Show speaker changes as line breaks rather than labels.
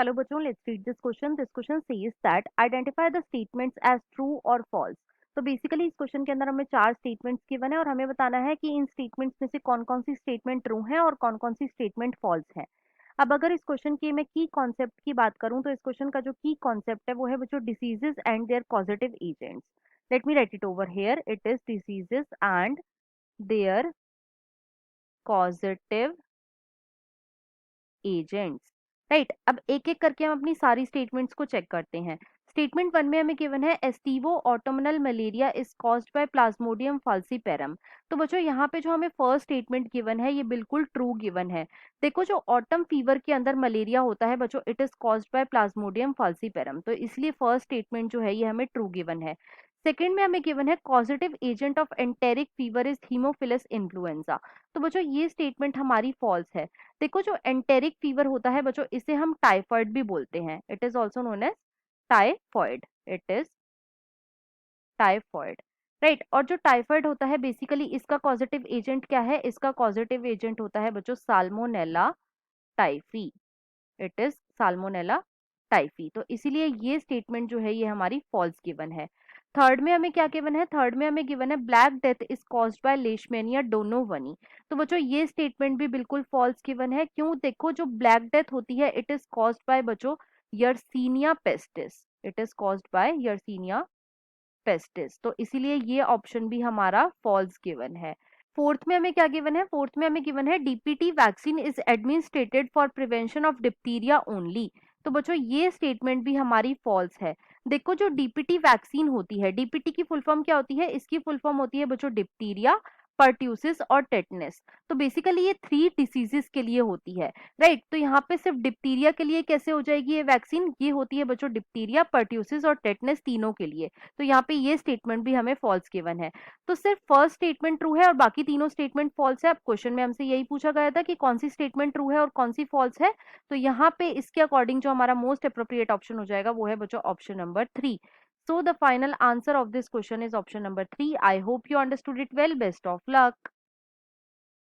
Hello बच्चों, let's read this question. This question says that identify the statements as true or false. तो basically इस question के अंदर हमें चार स्टेटमेंट्स गिवन है और हमें बताना है कि इन स्टेटमेंट्स में से कौन कौन सी स्टेटमेंट ट्रू है और कौन कौन सी स्टेटमेंट फॉल्स है। अब अगर इस क्वेश्चन की मैं की कॉन्सेप्ट की बात करूं तो इस क्वेश्चन का जो की कॉन्सेप्ट है वो है बच्चों diseases and their causative agents. Let me write it over here, it is diseases and their causative agents. Right, अब एक एक करके हम अपनी सारी स्टेटमेंट्स को चेक करते हैं। स्टेटमेंट वन में हमें गिवन है aestivo autumnal malaria is caused by Plasmodium falciparum. तो बच्चों यहाँ पे जो हमें फर्स्ट स्टेटमेंट गिवन है ये बिल्कुल ट्रू गिवन है। देखो, जो ऑटम फीवर के अंदर मलेरिया होता है बच्चों, it is caused by Plasmodium falciparum, तो इसलिए फर्स्ट स्टेटमेंट जो है ये हमें ट्रू गिवन है। सेकेंड में हमें गिवन है causative agent of enteric fever is Haemophilus influenza. तो बच्चों ये स्टेटमेंट हमारी फॉल्स है। देखो, जो एंटेरिक फीवर होता है बच्चों, इसे हम टाइफाइड भी बोलते हैं। It is also known as typhoid. It is typhoid. Right, और जो टाइफाइड होता है बेसिकली इसका पॉजिटिव एजेंट क्या है? इसका पॉजिटिव एजेंट होता है बच्चों salmonella typhi. It is salmonella typhi, तो इसीलिए ये स्टेटमेंट जो है ये हमारी फॉल्स गिवन है। थर्ड में हमें क्या गिवन है? थर्ड में हमें गिवन है Black Death is caused by Leishmania donovani. तो बच्चों ये स्टेटमेंट भी बिल्कुल फॉल्स गिवन है। क्यों? देखो, जो ब्लैक डेथ होती है इट इज कॉज्ड बाय बच्चों Yersinia pestis. It is caused by Yersinia pestis, तो इसीलिए ये ऑप्शन भी हमारा फॉल्स गिवन है। फोर्थ में हमें क्या गिवन है? फोर्थ में हमें गिवन है DPT vaccine is administrated for prevention of diphtheria only. तो बच्चों ये स्टेटमेंट भी हमारी फॉल्स है। देखो, जो डीपीटी वैक्सीन होती है, डीपीटी की फुल फॉर्म क्या होती है? इसकी फुल फॉर्म होती है बच्चों डिप्थीरिया, पर्ट्यूसिस और टेटनस। तो बेसिकली ये थ्री डिसीजेस के लिए होती है। राइट, तो यहाँ पे सिर्फ डिप्थीरिया के लिए कैसे हो जाएगी ये वैक्सीन? ये होती है बच्चों डिप्थीरिया, पर्ट्यूसिस और टेटनस तीनों के लिए। तो यहाँ पे ये स्टेटमेंट भी हमें फॉल्स गिवन है। तो सिर्फ फर्स्ट स्टेटमेंट ट्रू है और बाकी तीनों स्टेटमेंट फॉल्स है। अब क्वेश्चन में हमसे यही पूछा गया था कि कौन सी स्टेटमेंट ट्रू है और कौन सी फॉल्स है। तो यहाँ पे इसके अकॉर्डिंग जो हमारा मोस्ट अप्रोप्रिएट ऑप्शन हो जाएगा वो है बच्चों option number 3। So the final answer of this question is option number 3. I hope you understood it well. Best of luck.